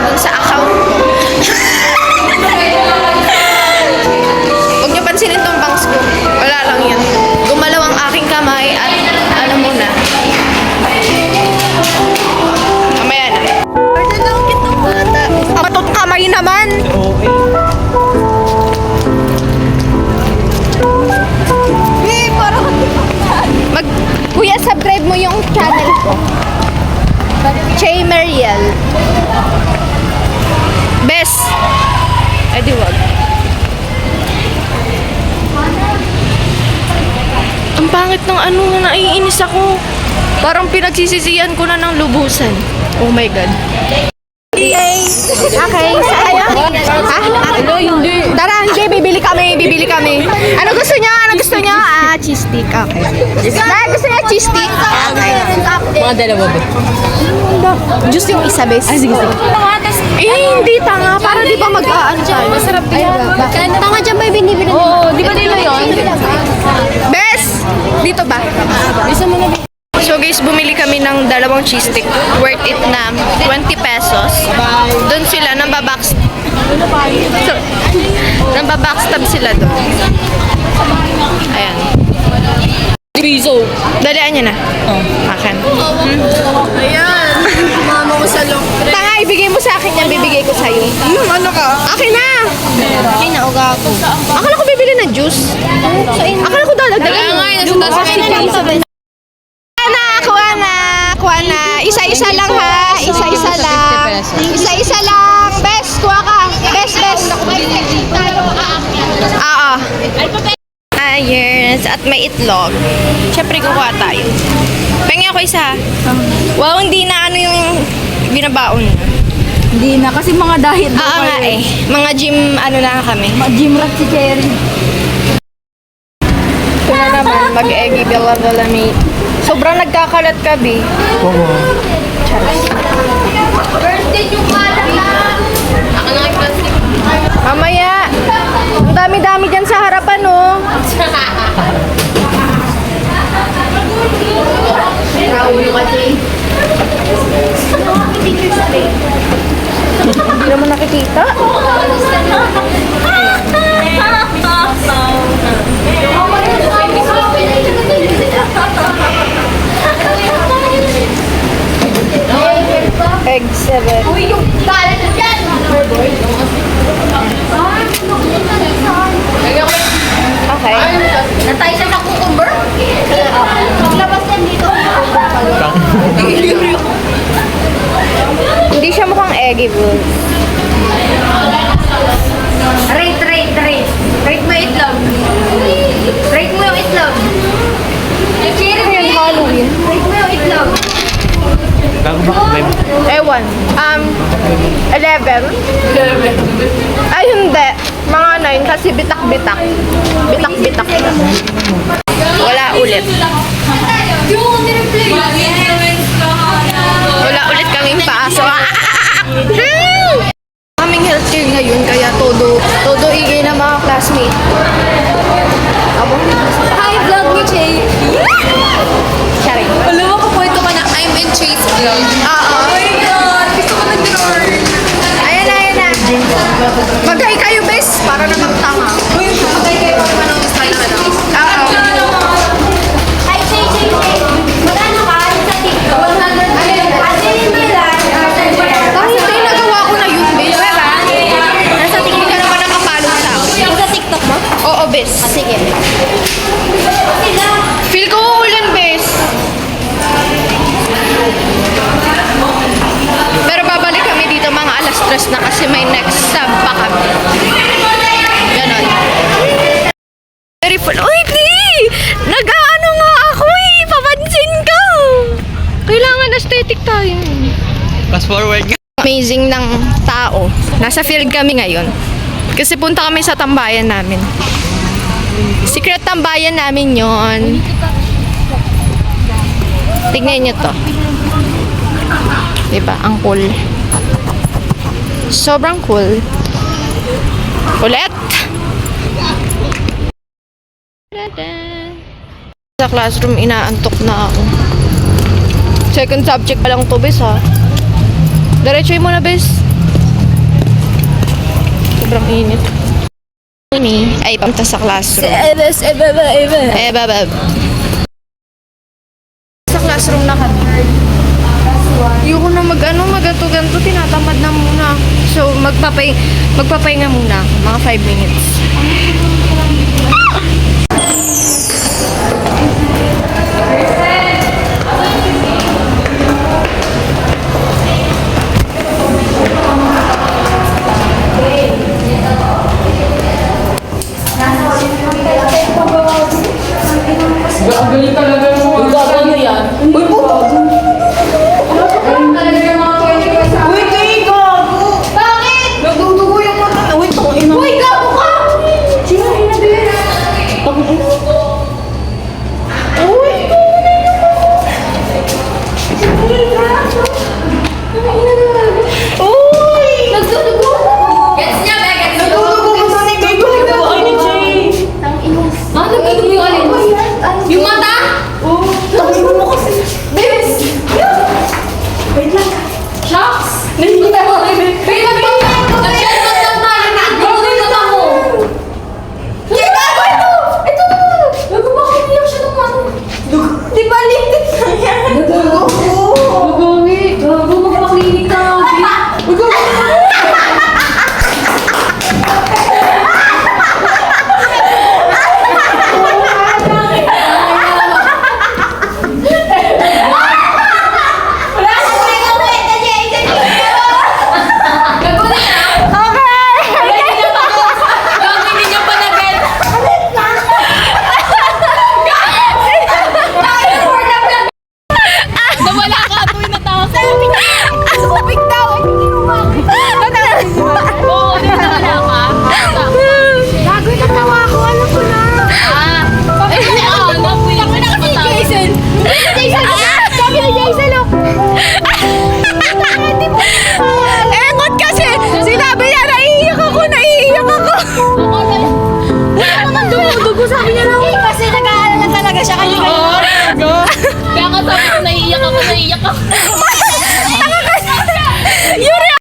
dun sa account ko. Huwag niyo pansinin tong bangs ko. Wala lang yun. Gumalaw ang aking kamay at alam mo na. Mamaya na. Pwede lang kitang bata. Patot kamay naman. Kuya, subscribe mo yung channel ko. Che Mariel. Best. Ay, di wag. Ang pangit ng ano, naiinis ako. Parang pinagsisisihan ko na ng lubusan. Oh my God. Okay. Saan? Ha? Hindi. Tara, hindi. Bibili kami. Ano gusto niya? Cheese stick. Okay. Gusto niya cheese stick? Okay. Mga dalawa ba? Juice yung isa, bes. Sige. Hindi tanga. Para di ba mag-aan tayo? Masarap yan. Tanga dyan ba yung binibili? Oo, di ba nila yun? Bes! Dito ba? Bisa mo na. So guys, bumili kami ng dalawang cheese stick. Worth it na 20 pesos. Doon sila, nambabackstab sila doon. Ayan. Piso. Dalian niya na. Akin. Ayan. Mama ko sa loob. Tanga, ibigay mo sa akin yan, bibigay ko sa'yo. Ano ka? Akin na! Akin na, uga ako. Akala ko bibili ng juice. Akala ko dadagdagan. Kaya nga, nasa taas. Kuha na. Isa-isa lang ha. Isa-isa lang. Isa-isa lang. Best, kuha ka. Best. Oo. Yes. At may itlog. Siyempre, kukuha tayo. Pengi ako isa. Wow, hindi na ano yung binabaon. Hindi na, kasi mga diet Oo nga eh. Mga gym, ano na kami. Gym rat si Cherry. Ito na naman, mag-eggy bilabalami. Sobrang nagkakalat ka, Bi. Oo. Birthday yung kalat lang. Ako na plastic. Mamaya. Ang dami-dami dyan sa harapan, oh. Naulo kasi. Hindi naman nakikita. Egg 7. Uy, yung kalat na dyan! Okay. Natay siya sa cucumber? Maglabas yan dito. Hindi siya mukhang eggy, bro. Rate. Rate mo itlog. Rate mo yung itlog. Cherry mo yung Halloween. Rate mo yung itlog. Ewan. 11. Ay, hindi. Mga 9 kasi bitak-bitak. Bitak-bitak. Wala ulit. Wala ulit kaming paaso. Kaming healthcare ngayon, kaya todo ingay ng mga classmate. Hi, vlog ni Che. Sorry. Alam mo, kapuwento ka na, I'm in Chase vlog. Oo. Oh my God! Gusto ko nag-drawer. Ayan na. Magay kayo, bes. Para na magtanga. Uy, patay kayo kung anong style na lang. Oo. Hi, Jay. Magkano ka sa TikTok? 100 Kahit tayo nagawa ko na yun, bes. Nasa tingin ka naman nakapalo sa akin. Sa TikTok mo? Oo, bes. Sige. Feel ko uulan, bes. Pero babalik kami dito mga alas 3 na kasi may next sub pa kami. Ganon. Very full. Uy, di! Nag-ano nga ako eh! Papansin ka! Kailangan aesthetic tayo. Fast forward nga. Amazing ng tao. Nasa field kami ngayon. Kasi punta kami sa tambayan namin. Secret tambayan namin yon. Tignan nyo to. Diba? Ang cool. Sobrang cool. Ulit! Sa classroom, inaantok na ako. Second subject pa lang to, bes, ha? Diretsoy mo na, bes. sobrang init. Ini ay punta sa classroom. Babab. Sa classroom na kami. Ayoko na mag-ganto-ganto, tinatamad na muna. So, magpapahinga muna, mga 5 minutes. Yung mata? Shucks! Nakikita mo. Wait, nag-chat lang tayo. Nag-grow yung mata mo. Ito! Bakit umiyak siya ng ano? Di ba lipstick na yan? Gagangi. Gago, magpaklinik ka. Engot kasi! Sinabi niya, naiiyak ako! Dugo, sabi niya lang. Kasi nag-aalala talaga siya kanina. Kaya nga sabi ko, naiiyak ako.